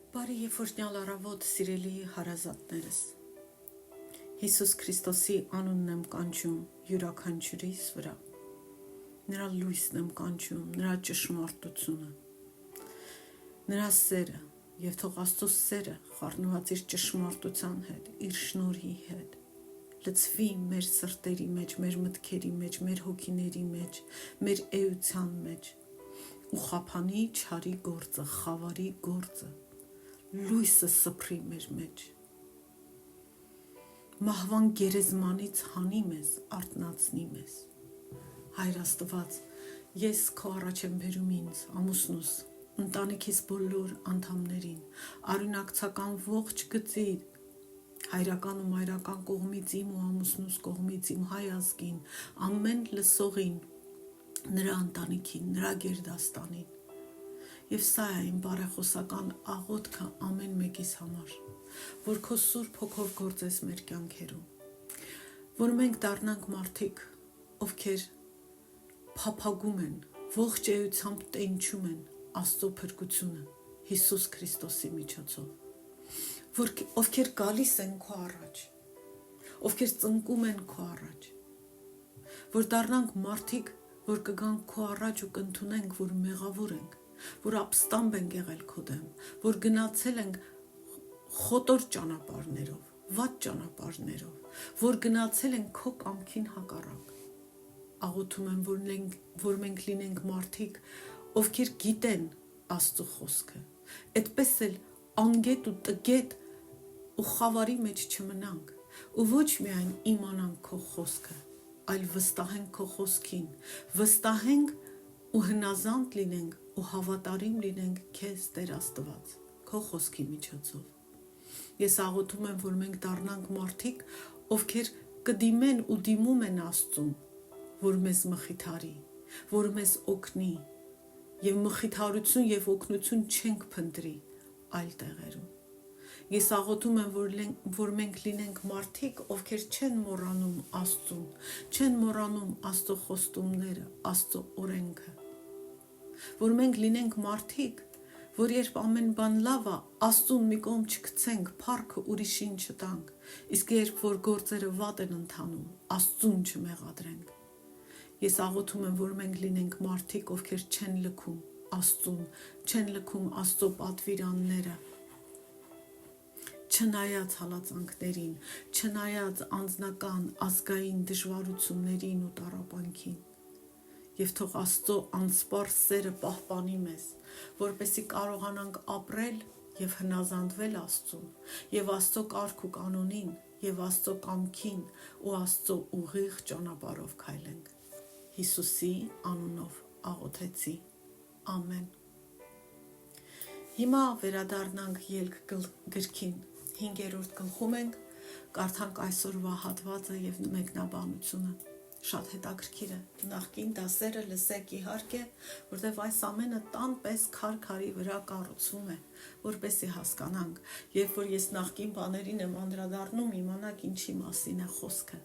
Բարի եւ օրհնյալ առավոտ, սիրելի հարազատներս։ Հիսուս Քրիստոսի անունն եմ կանչում յուրաքանչյուրիս վրա։ Նրա լույսն եմ կանչում, նրա ճշմարտությունը, նրա սերը, եւ թող Աստծո սերը խառնված իր ճշմարտության հետ, իր շնորհի հետ, լցվի մեր սրտերի մեջ, մեր մտքերի մեջ, մեր հոգիների մեջ, մեր էության մեջ, ու խափանի չարի գործը, խավարի գործը, լույսը սփռի մեր մեջ, մահվան գերեզմանից հանի մեզ, արթնացնի մեզ։ Հայր Աստված, ես քո առաջ եմ բերում ինձ, ամուսնուս, ընտանիքիս բոլոր անդամներին, արյունակցական ողջ գծիր, հայրական ու մայրական կողմից իմ ու ամուսնուս կողմից իմ հայ ազգին, ամեն լսողին, նրա ընտանիքին, նրա գերդաստանին։ Եվ սա է իմ բարեխոսական աղոթքը ամեն մեկիս համար, որ քո Սուրբ Հոգով գործես մեր կյանքերում, որ մենք դառնանք մարդիկ, ովքեր փափագում են, ողջ էությամբ տենչում են Աստծո փրկությունը Հիսուս Քրիստոսի միջոցով, ովքեր գալիս են քո առաջ, ովքեր ծնկում են քո առաջ, որ դառնանք մարդիկ, որ կգանք քո առաջ ու կընդունենք, որ մեղավոր ենք, որ ապստամբ ենք եղել քո դեմ, որ գնացել ենք խոտոր ճանապարհներով, վատ ճանապարհներով, որ գնացել ենք քո կամքին հակառակ։ Աղոթում եմ, որ մենք լինենք մարդիկ, ովքեր գիտեն Աստծո խոսքը, այդպես էլ անգետ ու տգետ ու խավարի մեջ չմնանք, ու ոչ միայն իմանանք քո խոսքը, այլ վստահենք քո խոսքին, վստահենք ու հնազանդ լինենք ու հավատարիմ լինենք քեզ Տեր Աստված, քո խոսքի միջոցով։ Ես աղոթում եմ, որ մենք դառնանք մարդիկ, ովքեր կդիմեն ու դիմում են Աստծուն, որ մեզ մխիթարի, որ մեզ օգնի, եւ մխիթարություն եւ օգնություն չենք փնտրի այլ տեղերում։ Ես աղոթում եմ, որ մենք լինենք մարդիկ, ովքեր չեն մոռանում Աստծուն, չեն մոռանում Աստծո խոստումները, Աստծո օրենքը, որ մենք լինենք մարդիկ, որ երբ ամեն բան լավ է, Աստծուն մի կողմ չգցենք, փառքը ուրիշին չտանք, իսկ երբ որ գործերը վատ են ընթանում, Աստծուն չմեղադրենք։ Ես աղոթում եմ, որ մենք լինենք մարդիկ, ովքեր չեն լքում Աստծուն, չեն լքում Աստծո պատվիրանները, չնայած հալածանքներին, չնայած անձնական, ազգային դժվարություններին ու տառապանքին։ Եվ թող Աստծո անսպառ սերը պահպանի մեզ, որպեսզի կարողանանք ապրել եւ հնազանդվել Աստծուն, եւ Աստծո կարգ ու կանոնին, եւ Աստծո կամքին ու Աստծո ուղիղ ճանապարհով քայլենք։ Հիսուսի անունով աղոթեցի։ Ամեն։ Հիմա վերադառնանք ելք գրքին, 5-րդ գլխում ենք, կարդանք այսօրվա հատվածը եւ մեկնաբանությունը։ Շատ հետաքրքիր է, նախկին դասերը լսեք իհարկե, որտեղ այս ամենը տան պես քարի վրա կառուցվում է, որպեսզի հասկանանք, երբ որ ես նախկին բաներին եմ անդրադառնում, իմանաք ինչի մասին է խոսքը։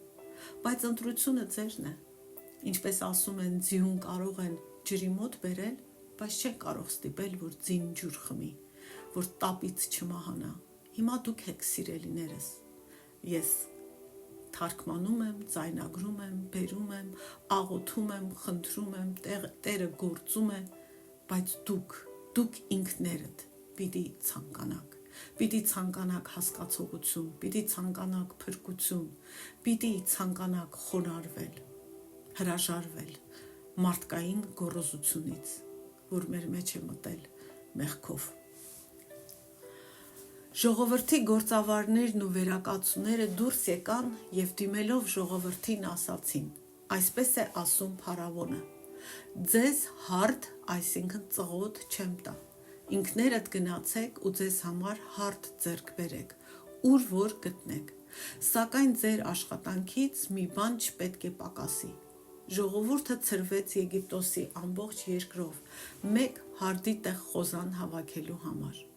Բայց ընտրությունը ձերն է։ Ինչպես ասում են, ձիուն կարող են ջրի մոտ բերել, բայց չեն կարող ստիպել, որ ձին ջուր խմի, որ տապից չմահանա։ Հիմա դուք եք սիրելիներս։ Ես թարգմանում եմ, ձայնագրում եմ, բերում եմ, աղոթում եմ, խնդրում եմ, Տերը գործում է, բայց դուք ինքներդ պիտի ցանկանաք։ Պիտի ցանկանաք հասկացողություն, պիտի ցանկանաք փրկություն, պիտի ցանկանաք խոնարհվել, հրաժարվել մարդկային գոռոզությունից, որ մեր մեջ է մտել մեղքով։ Ժողովրդի գործավարներն ու վերակացուները դուրս եկան եւ դիմելով ժողովրդին ասացին. այսպես է ասում փարավոնը. ձեզ հարդ, այսինքն ծղոտ չեմ տա, ինքներդ գնացեք ու ձեզ համար հարդ ձեռք բերեք, ուր որ գտնեք, սակայն ձեր աշխատանքից մի բան չպետք է պակասի։ Ժողովուրդը ցրվեց Եգիպտոսի ամբողջ երկրով, մեկ հարդի տեղ խոզան հավաքելու համար։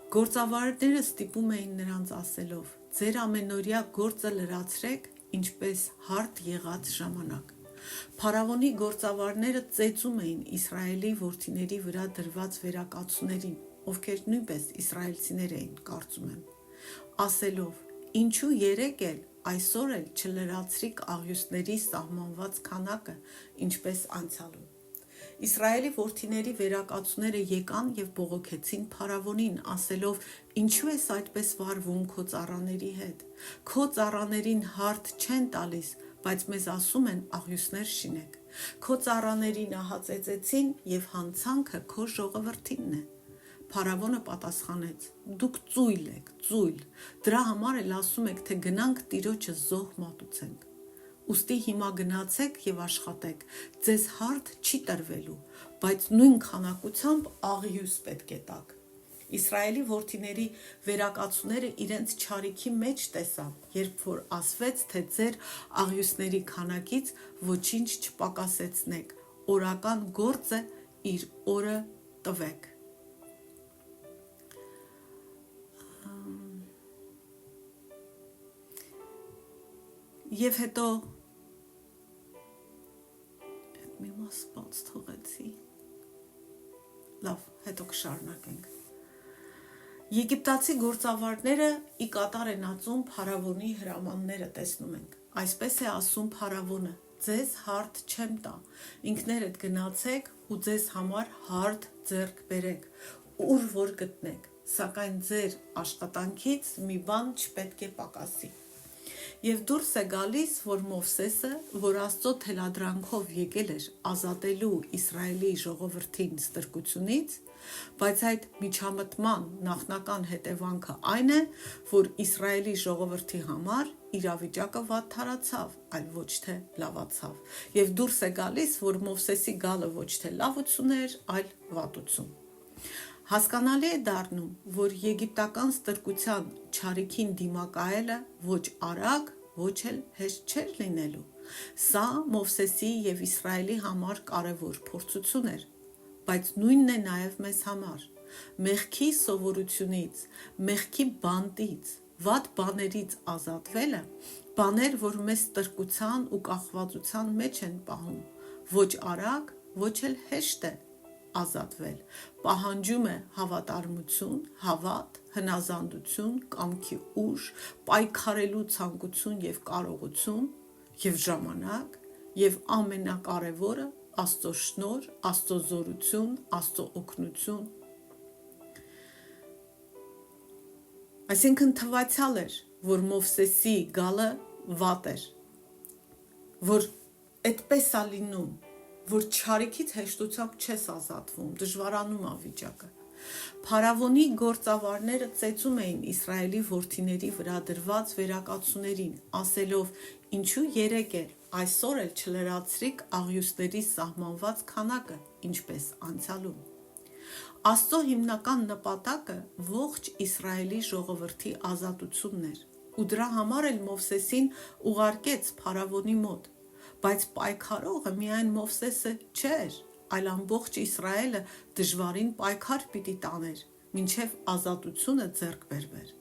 Գործավարները ստիպում էին նրանց ասելով. ձեր ամենօրյա գործը լրացրեք, ինչպես հարդ եղած ժամանակ։ Փարավոնի գործավարները ծեծում էին Իսրայելի որդիների վրա դրված վերակացուներին ովքեր նույնպես իսրայելցիներ էին, կարծում եմ, ասելով. «Ինչու երեկ էլ, այսօր էլ չլրացրիք աղյուսների սահմանված քանակը, ինչպես անցյալում»։ Իսրայելի որդիների վերակացուները եկան և բողոքեցին փարավոնին, ասելով. «Ինչու ես այդպես վարվում քո ծառաների հետ։ Քո ծառաներին հարթ չեն տալիս, բայց մեզ ասում են աղյուսներ շինեք։ Քո ծառաներին ահածեցեցին և հանցանքը քո ժողովրդինն է»։ Փարավոնը պատասխանեց. «Դուք ծույլ եք, ծույլ, դրա համար էլ ասում եք, թե գնանք Տիրոջը զոհ մատուցենք։ Ուստի հիմա գնացեք և աշխատեք, ձեզ հարթ չի տրվելու, բայց նույն քանակությամբ աղյուս պետք է տաք»։ Իսրայելի որդիների վերակացուները իրենց չարիքի մեջ տեսան, երբ որ ասվեց, թե ձեր աղյուսների քանակից ոչինչ չպակասեցնեք, օրական գործը իր օրը տվեք։ Եվ հետո մի մաս բաց թողեցի։ Լավ, հետո կշարունակենք։ Եգիպտացի գործավարները ի կատար են ածում փարավոնի հրամանները, տեսնում ենք։ Այսպես է ասում փարավոնը. «Ձեզ հարթ չեմ տա, ինքներդ գնացեք ու ձեզ համար հարթ ձեռք բերեք, ուր որ գտնեք, սակայն ձեր աշխատանքից մի բան չպետք է պակասի»։ Եվ դուրս է գալիս, որ Մովսեսը, որ Աստծո թելադրանքով եկել էր ազատելու Իսրայելի ժողովրդին ստրկությունից, բայց այդ միջամտման նախնական հետևանքը այն է, որ Իսրայելի ժողովրդի համար իրավիճակը վատթարացավ, այլ ոչ թե լավացավ։ Եվ դուրս է գալիս, որ Մովսեսի գալը ոչ թե լավություն էր, այլ վատություն։ Հասկանալի է դառնում, որ եգիպտական ստրկության չարիքին դիմակայելը ոչ արագ, ոչ էլ հեշտ չէր լինելու։ Սա Մովսեսի և Իսրայելի համար կարևոր փորձություն էր, բայց նույնն է նաև մեզ համար։ Մեղքի սովորությունից, մեղքի բանտից, վատ բաներից ազատվելը, բաներ, որ մեզ ստրկության ու կախվածության մեջ են պահում, ոչ արագ, ոչ էլ հեշտ է ազատվել, պահանջում է հավատարմություն, հավատ, հնազանդություն, կամքի ուժ, պայքարելու ցանկություն և կարողություն, և ժամանակ, և ամենակարևորը Աստծո շնորհ, Աստծո զորություն, Աստծո օգնություն։ Այսինքն թվացյալ էր, որ Մովսեսի գալը վատ էր, որ այդպես է լինում, որ չարիքից հեշտությամբ չես ազատվում, դժվարանում է վիճակը։ Փարավոնի գործավարները ծեծում էին Իսրայելի որդիների վրա դրված վերակացուներին, ասելով. «Ինչու երեկ էլ, այսօր էլ չլրացրիք աղյուսների սահմանված քանակը, ինչպես անցյալում»։ Աստծո հիմնական նպատակը ողջ Իսրայելի ժողովրդի ազատությունն էր, ու դրա համար էլ Մովսեսին ուղարկեց փարավոնի մոտ, բայց պայքարողը միայն Մովսեսը չէր, այլ ամբողջ Իսրայելը դժվարին պայքար պիտի տաներ, մինչև ազատությունը ձեռք բերվեր։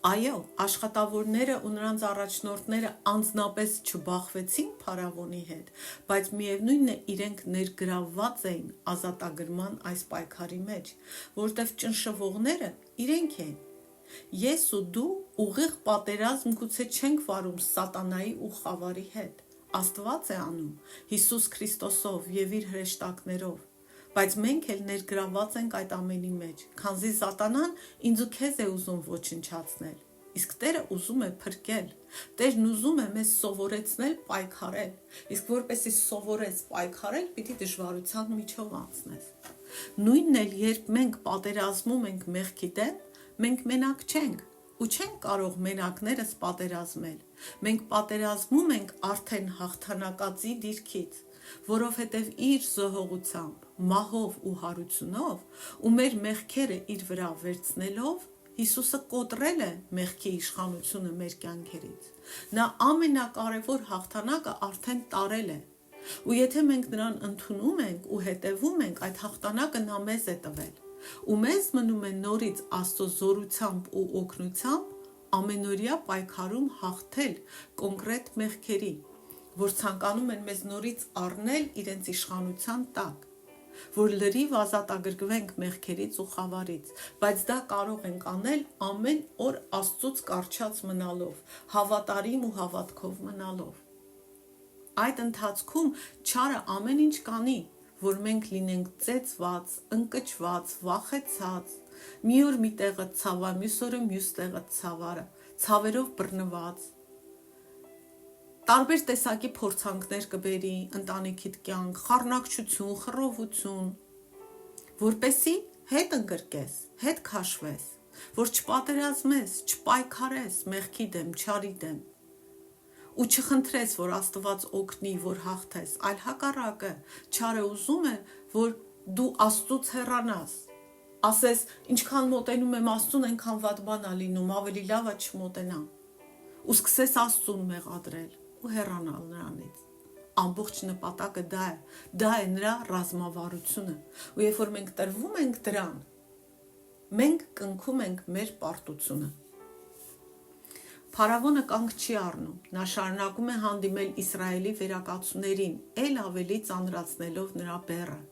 Այո, աշխատավորները ու նրանց առաջնորդները անձնապես չբախվեցին փարավոնի հետ, բայց միևնույնն է իրենք ներգրավված էին ազատագրման այս պայքարի մեջ, որտև ճնշվողները իրենք էին։ Ես ու դու ուղիղ պատերազմ գուցե չենք վարում սատանայի ու խավարի հետ, Աստված է անում Հիսուս Քրիստոսով և իր հրեշտակներով, բայց մենք էլ ներգրավված ենք այդ ամենի մեջ, քանզի սատանան ինձ ու քեզ է ուզում ոչնչացնել, իսկ Տերը ուզում է փրկել։ Տերն ուզում է մեզ սովորեցնել պայքարել, իսկ որպեսզի սովորես պայքարել, պիտի դժվարության միջով անցնես։ Նույնն էլ երբ մենք պատերազմում ենք մեղքի դեմ, մենք մենակ չենք ու չենք կարող մենակներս պատերազմել։ Մենք պատերազմում ենք արդեն հաղթանակածի դիրքից, որովհետև իր զոհողությամբ, մահով ու հարությունով ու մեր մեղքերը իր վրա վերցնելով Հիսուսը կոտրել է մեղքի իշխանությունը մեր կյանքերից։ Նա ամենակարևոր հաղթանակը արդեն տարել է։ Ու եթե մենք նրան ընդունում ենք ու հետևում ենք, այդ հաղթանակը նա մեզ է տվել։ Ու մեզ մնում է նորից Աստծո զորությամբ ու օգնությամբ ամենօրյա պայքարում հաղթել կոնկրետ մեղքերի, որ ցանկանում են մեզ նորից առնել իրենց իշխանության տակ։ որ լրիվ ազատագրվենք մեղքերից ու խավարից, բայց դա կարող ենք անել ամեն օր Աստծուց կառչած մնալով, հավատարիմ ու հավատքով մնալով։ Այդ ընթացքում չարը ամեն ինչ կանի, որ մենք լինենք ծեծված, ընկճված, վախեցած, մի օր մի տեղը ցավա, մյուս օրը մյուս տեղը ցավարը, ցավերով բռնված, տարբեր տեսակի փորձանքներ կբերի ընտանիքիդ կյանք, խառնակցություն, խռովություն, որպեսի հետ ընկրկես, հետ քաշվես, որ չպատերազմես, չպայքարես մեղքի դեմ, չարի դեմ, ու չխնդրես, որ Աստված օգնի, որ հաղթես, այլ հակառակը, չարը ուզում է, որ դու Աստծուց հեռանաս, ասես, ինչքան մոտենում եմ Աստծուն, այնքան վատ բան ա լինում, ավելի լավ է չմոտենամ, ու սկսես Աստծուն մեղադրել ու հեռանալ նրանից։ Ամբողջ նպատակը դա է նրա ռազմավարությունը, ու երբ որ մենք տրվում ենք դրան, մենք կնքում ենք մեր պարտությունը։ Փարավոնը կանգ չի առնում, նա շարունակում է հանդիմել Իսրայելի վերակացուներին, էլ ավելի ծանրացնելով նրա բեռը։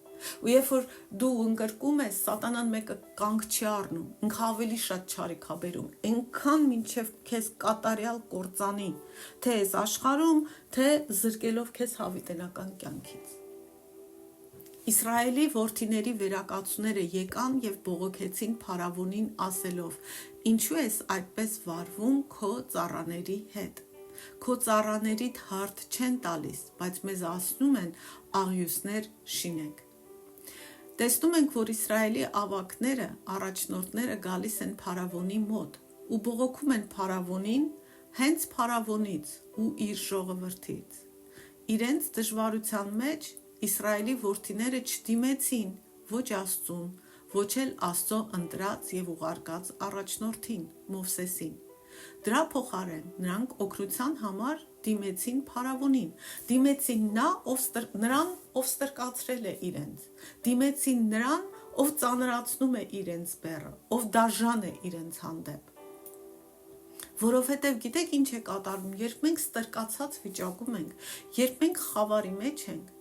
Ու երբ որ դու ընկրկում ես, սատանան մեկը կանգ չի առնում, ինքը ավելի շատ չարիք ա բերում, այնքան մինչև քեզ կատարյալ կործանի, թե այս աշխարհում, թե զրկելով քեզ հավիտենական կյանքից։ Իսրայելի որդիների վերակացուները եկան և բողոքեցին Փարավոնին ասելով. «Ինչու ես այդպես վարվում քո ծառաների հետ։ Քո ծառաներիդ հարթ չեն տալիս, բայց մեզ ասում են աղյուսներ շինենք»։ Տեսնում ենք, որ Իսրայելի ավագները, առաջնորդները գալիս են Փարավոնի մոտ ու բողոքում են Փարավոնին հենց Փարավոնից ու իր ժողովրդից։ Իրենց դժվարության մեջ Իսրայելի որդիները չդիմեցին ոչ Աստծուն, ոչ էլ Աստծո ընտրած և ուղարկած առաջնորդին Մովսեսին։ Դրա փոխարեն նրանք օգնության համար դիմեցին Փարավոնին, դիմեցին նրան, ով ստրկացրել է իրենց, դիմեցին նրան, ով ծանրացնում է իրենց բեռը, ով դաժան է իրենց հանդեպ։ Որովհետև գիտեք ինչ է կատարվում, երբ մենք ստրկացած վիճակում ենք, երբ մենք խավարի մեջ ենք,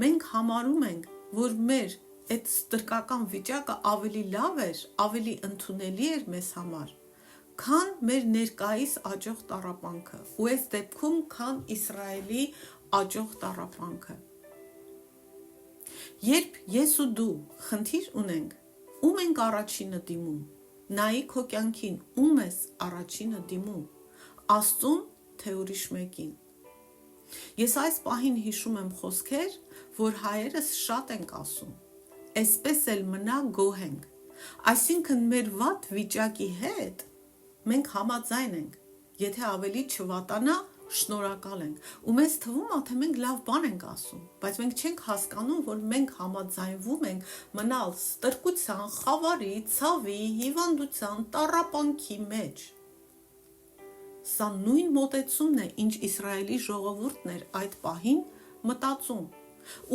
մենք համարում ենք, որ մեր այդ ստրկական վիճակը ավելի լավ էր, ավելի ընդունելի էր մեզ համար, քան մեր ներկայիս աճող տառապանքը, ու այս դեպքում քան Իսրայելի աճող տառապանքը։ Երբ ես ու դու խնդիր ունենք, ում ենք առաջինը դիմում, նայի քո կյանքին, ում ես առաջինը դիմում, Աստծուն, թե ուրիշ մեկին։ Ես այս պահին հիշում եմ խոսքեր, որ հայերս շատ ենք ասում, այսպես էլ մնա գոհենք, այսինքն մեր վատ վիճակի հետ մենք համաձայն ենք, եթե ավելի չվատանա, շնորհակալ ենք, ու մեզ թվում է, թե մենք լավ բան ենք ասում, բայց մենք չենք հասկանում, որ մենք համաձայնվում ենք մնալ ստրկության, խավարի, ցավի, հիվանդության, տառապանքի մեջ։ Սա նույն մոտեցումն է, ինչ Իսրայելի ժողովուրդն էր այդ պահին մտածում։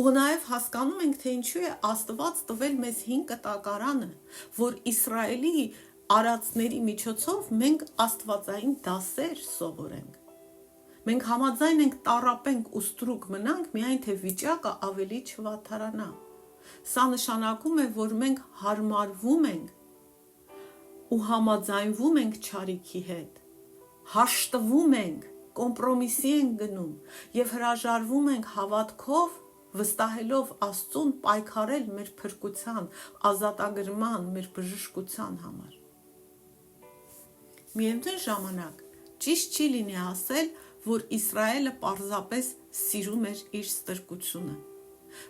Ու նաև հասկանում ենք, թե ինչու է Աստված տվել մեզ 5 կտակարանը, որ Իսրայելի արածների միջոցով մենք աստվածային դասեր սովորենք։ Մենք համաձայն ենք տառապենք ու ստրուկ մնանք, միայն թե վիճակը ավելի չվատարանա։ Սա նշանակում է, որ մենք հարմարվում ենք ու համաձայնվում ենք չարիքի հետ, հաշտվում ենք, կոմպրոմիսի ենք գնում և հրաժարվում ենք հավատքով, վստահելով Աստծուն պայքարել մեր փրկության, ազատագրման, մեր բժշկության համար։ Միևնույն ժամանակ ճիշտ չի լինի ասել, որ Իսրայելը պարզապես սիրում էր իր ստրկությունը,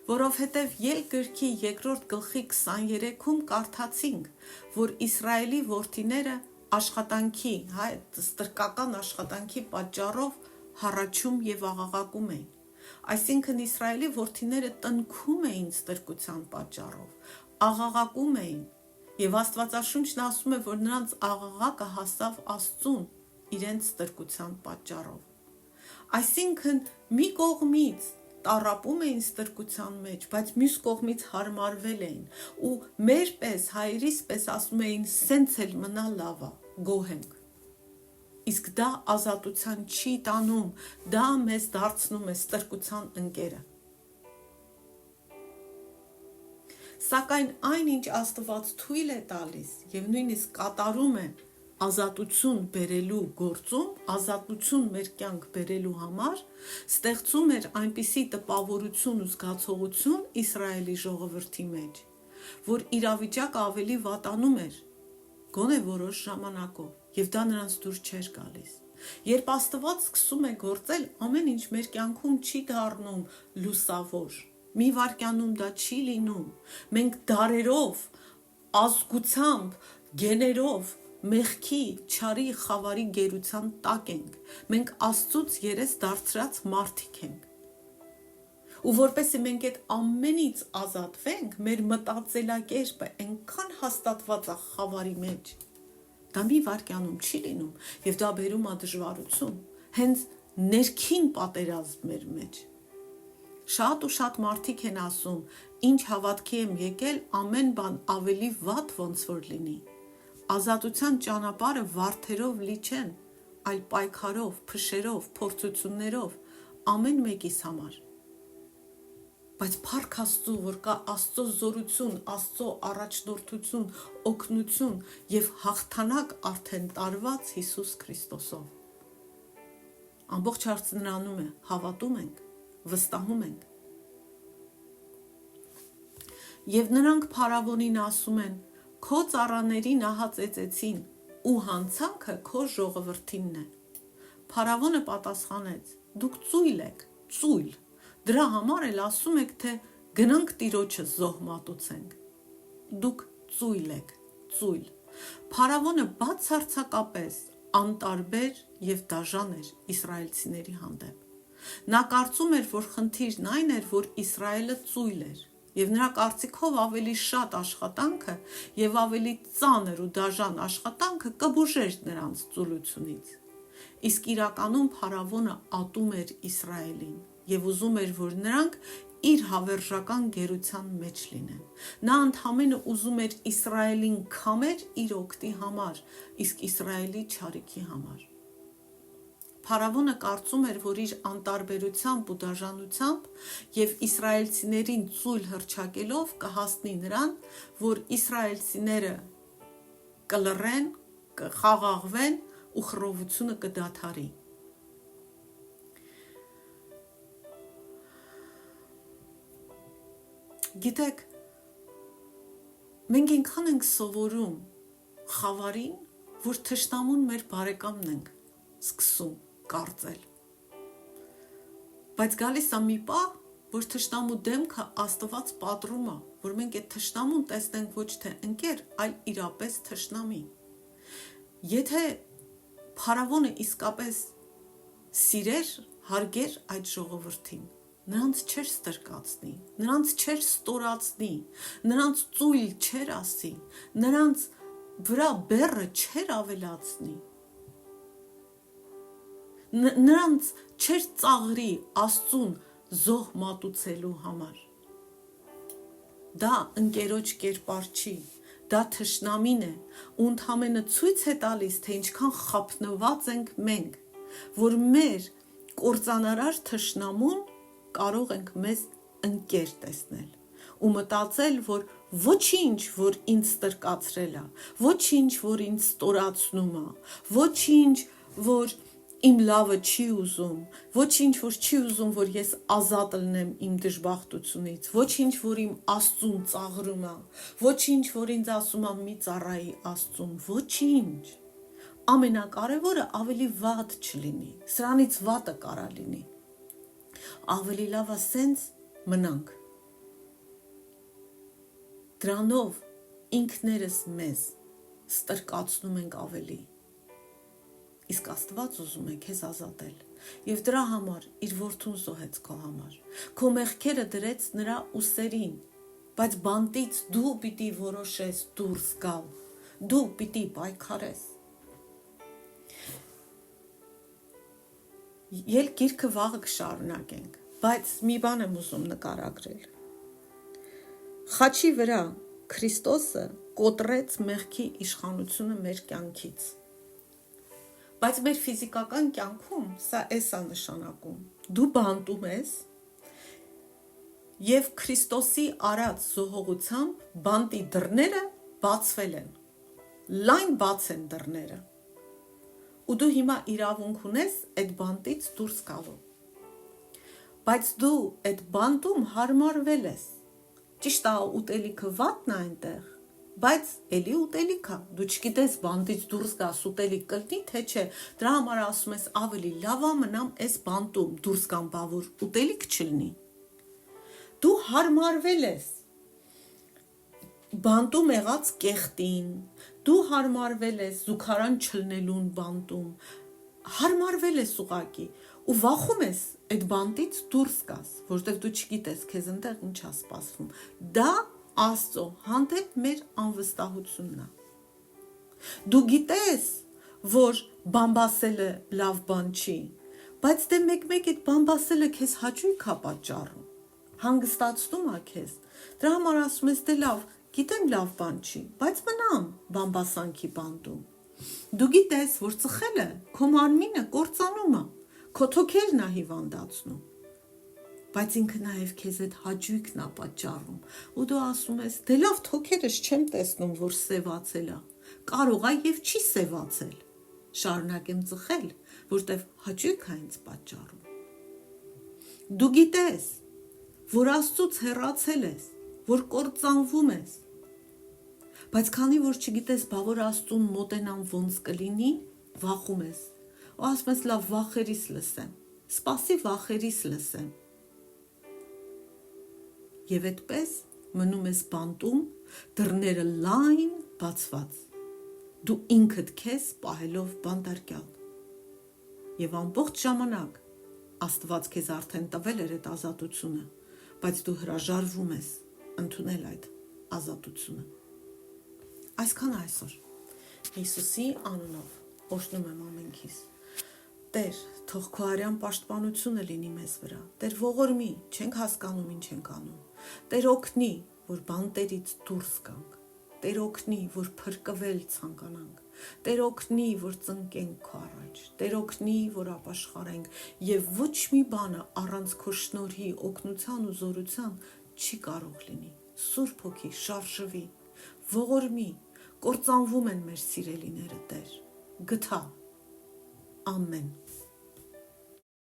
որովհետև Ելք գրքի 2-րդ գլխի 23-ում կարդացինք, որ Իսրայելի որդիները աշխատանքի, ստրկական աշխատանքի պատճառով հառաչում և աղաղակում էին։ Այսինքն Իսրայելի որդիները տնքում էին ստրկության պատճառով, աղաղակում էին, և Աստվածաշունչն ասում է, որ նրանց աղաղակը հասավ Աստծուն իրենց ստրկության պատճառով։ Այսինքն մի կողմից տառապում էին ստրկության մեջ, բայց մյուս կողմից հարմարվել էին ու մեր պես, հայերիս պես ասում էին, սենց էլ մնա լավ ա, գոհ ենք։ Իսկ դա ազատության չի տանում, դա մեզ դարձնում է ստրկության ընկերը։ Սակայն այն, ինչ Աստված թույլ է տալիս եւ նույնիսկ կատարում է ազատություն բերելու գործում, ազատություն մեր կյանք բերելու համար, ստեղծում էր այնպիսի տպավորություն ու զգացողություն Իսրայելի ժողովրդի մեջ, որ իրավիճակը ավելի վատանում էր, գոնե որոշ ժամանակով, եւ դա նրանց դուր չէր գալիս։ Երբ Աստված սկսում է գործել, ամեն ինչ մեր կյանքում չի դառնում լուսավոր։ Մի վայրկյանում դա չի լինում։ Մենք դարերով, ազգությամբ, գեներով, մեղքի, չարի, խավարի գերության տակ ենք։ Մենք Աստծուց երես դարձրած մարդիկ ենք։ Ու որպեսզի մենք այդ ամենից ազատվենք, մեր մտածելակերպը այնքան հաստատված է խավարի մեջ, դա մի վայրկյանում չի լինում, եւ դա բերում է դժվարություն, հենց ներքին պատերազմ մեր մեջ։ Շատ ու շատ մարդիկ են ասում, ինչ հավատքի եմ եկել, ամեն բան ավելի վատ ոնց որ լինի։ Ազատության ճանապարհը վարդերով լի չեն, այլ պայքարով, փշերով, փորձություններով, ամեն մեկիս համար։ Բայց փառք Աստծո, որ կա Աստծո զորություն, Աստծո առաջնորդություն, օգնություն եւ հաղթանակ արդեն տարված Հիսուս Քրիստոսով։ Ամբողջ հարցը նրանում է, հավատում ենք, վստահում ենք։ Եվ նրանք փարավոնին ասում են. «Քո ծառաներին ահա ծեծեցին, ու հանցանքը քո ժողովրդինն է»։ Փարավոնը պատասխանեց. «Դուք ծույլ եք, ծույլ։ Դրա համար էլ ասում եք, թե գնանք Տիրոջը զոհ մատուցենք։ Դուք ծույլ եք, ծույլ»։ Փարավոնը բացարձակապես անտարբեր եւ դաժան էր իսրայելցիների հանդեպ։ Նա կարծում էր, որ խնդիրն այն էր, որ Իսրայելը ծույլ էր, եւ նրա կարծիքով ավելի շատ աշխատանքը եւ ավելի ծանր ու դաժան աշխատանքը կբուժեր նրանց ծուլությունից։ Իսկ իրականում փարավոնը ատում էր Իսրայելին եւ ուզում էր, որ նրանք իր հավերժական գերության մեջ լինեն։ Նա ընդհանրապես ուզում էր Իսրայելին քամեր իր օգտի համար, իսկ Իսրայելի չարիքի համար։ Փարավոնը կարծում էր, որ իր անտարբերությամբ ու դաժանությամբ եւ իսրայելցիներին ծույլ հռչակելով կհասնի նրան, որ իսրայելցիները կլռեն, կխաղաղվեն ու խռովությունը կդադարի։ Գիտեք, մենք այնքան ենք սովորում խավարին, որ թշնամուն մեր բարեկամն ենք սկսում կարծել։ Բայց գալիս է մի պահ, որ թշնամու դեմքը Աստված պատռում է, որ մենք այդ թշնամուն տեսնենք ոչ թե ընկեր, այլ իրապես թշնամի։ Եթե փարավոնը իսկապես սիրեր, հարգեր այդ ժողովրդին, նրանց չէր ստրկացնի, նրանց չէր ստորացնի, նրանց ծույլ չէր ասի, նրանց վրա բեռը չէր ավելացնի, նրանց չէր ծաղրի Աստծուն զոհ մատուցելու համար։ Դա ընկերոջ կերպար չի, դա թշնամին է, ու ընդհանրապես ցույց է տալիս, թե ինչքան խափնված ենք մենք, որ մեր կործանարար թշնամուն կարող ենք մեզ ընկեր տեսնել ու մտածել, որ ոչինչ, որ ինձ ստրկացրել է, ոչինչ, որ ինձ ստորացնում է, ոչինչ, որ իմ լավը չի ուզում, ոչինչ, որ չի ուզում, որ ես ազատ լինեմ իմ դժբախտությունից, ոչինչ, որ իմ Աստծուն ծաղրում է, ոչինչ, որ ինձ ասում է մի ծառայի Աստծուն, ոչինչ։ Ամենակարևորը ավելի վատ չլինի, սրանից վատը կարա լինի։ Ավելի լավ է սենց մնանք։ Դրանով ինքներս մեզ ստրկացնում ենք ավելի։ Իսկ Աստված ուզում է քեզ ազատել, եւ դրա համար իր որդուն զոհեց քո համար։ Քո մեղքերը դրեց նրա ուսերին, բայց բանտից դու պիտի որոշես դուրս գալ, դու պիտի պայքարես։ Ել գիրքը վաղը կշարունակենք, բայց մի բան եմ ուզում նկարագրել։ Խաչի վրա Քրիստոսը կոտրեց մեղքի իշխանությունը մեր կյանքից։ Բայց մեր ֆիզիկական կյանքում սա էս է նշանակում։ Դու բանտում ես Եվ Քրիստոսի արած զոհողությամբ բանտի դռները բացվել են, լայն բաց են դռները, ու դու հիմա իրավունք ունես այդ բանտից դուրս գալու, բայց դու այդ բանտում հարմարվել ես, ճիշտ է ուտելիքը վատն է այնտեղ, բայց էլի ուտելիք է, դու չգիտես բանտից դուրս գաս ուտելիք կլինի, թե չէ, դրա համար ասում ես ավելի լավ է մնամ այս բանտում դուրս գամ, բա որ ուտելիք չլինի։ Դու հարմարվել ես բանտում եղած կեղտին, դու հարմարվել ես զուգարան չլնելուն բանտում, հարմարվել ես ուղակի ու վախում ես այդ բանտից դուրս գաս, որտեղ դու չգիտես քեզ այնտեղ ինչ է սպասվում։ Դա Աստծո հանդեպ մեր անվստահությունն է։ Դու գիտես, որ բամբասելը լավ բան չի, բայց դե մեկ-մեկ այդ բամբասելը քեզ հաճույք է պատճառում, հանգստացնում է քեզ։ Դրա համար ասում ես դե լավ, գիտեմ լավ բան չի, բայց մնամ բամբասանքի բանտում։ Դու գիտես, որ ծխելը քո մարմինը կործանում է, քո թոքերն է հիվանդացնում, բայց ինքը նաև քեզ այդ հաճույքն է պատճառում, ու դու ասում ես, դե լավ, թոքերս չեմ տեսնում, որ սևացել է, կարող է եւ չի սևացել, շարունակեմ ծխել, որտեվ հաճույք է ինձ պատճառում։ Դու գիտես, որ Աստծուց հեռացել ես, որ կործանվում ես, բայց քանի որ չգիտես, բա որ Աստծուն մոտենամ ոնց կլինի, վախում ես, ու ասում ես, լավ, վախերիս լսեմ, սպասի վախերիս լսեմ։ Եվ այդպես մնում ես բանտում, դռները լայն բացված, դու ինքդ քեզ պահելով բանտարկյալ։ Եվ ամբողջ ժամանակ Աստված քեզ արդեն տվել էր այդ ազատությունը, բայց դու հրաժարվում ես ընդունել այդ ազատությունը։ Այսքան այսօր Հիսուսի անունով օրհնում եմ ամենքիս։ Տեր, թող քո արյան պաշտպանությունը լինի մեզ վրա։ Տեր ողորմի, չենք հասկանում ինչ ենք անում։ Տեր օգնի, որ բանտերից դուրս գանք։ Տեր օգնի, որ փրկվել ցանկանանք։ Տեր օգնի, որ ծնկենք քո առաջ։ Տեր օգնի, որ ապաշխարենք եւ ոչ մի բանը առանց քո շնորհի, օգնության ու զորության չի կարող լինի։ Սուրբ Հոգի շարժվի, ողորմի, կործանվում են մեր սիրելիները, Տեր։ Գթա Ամեն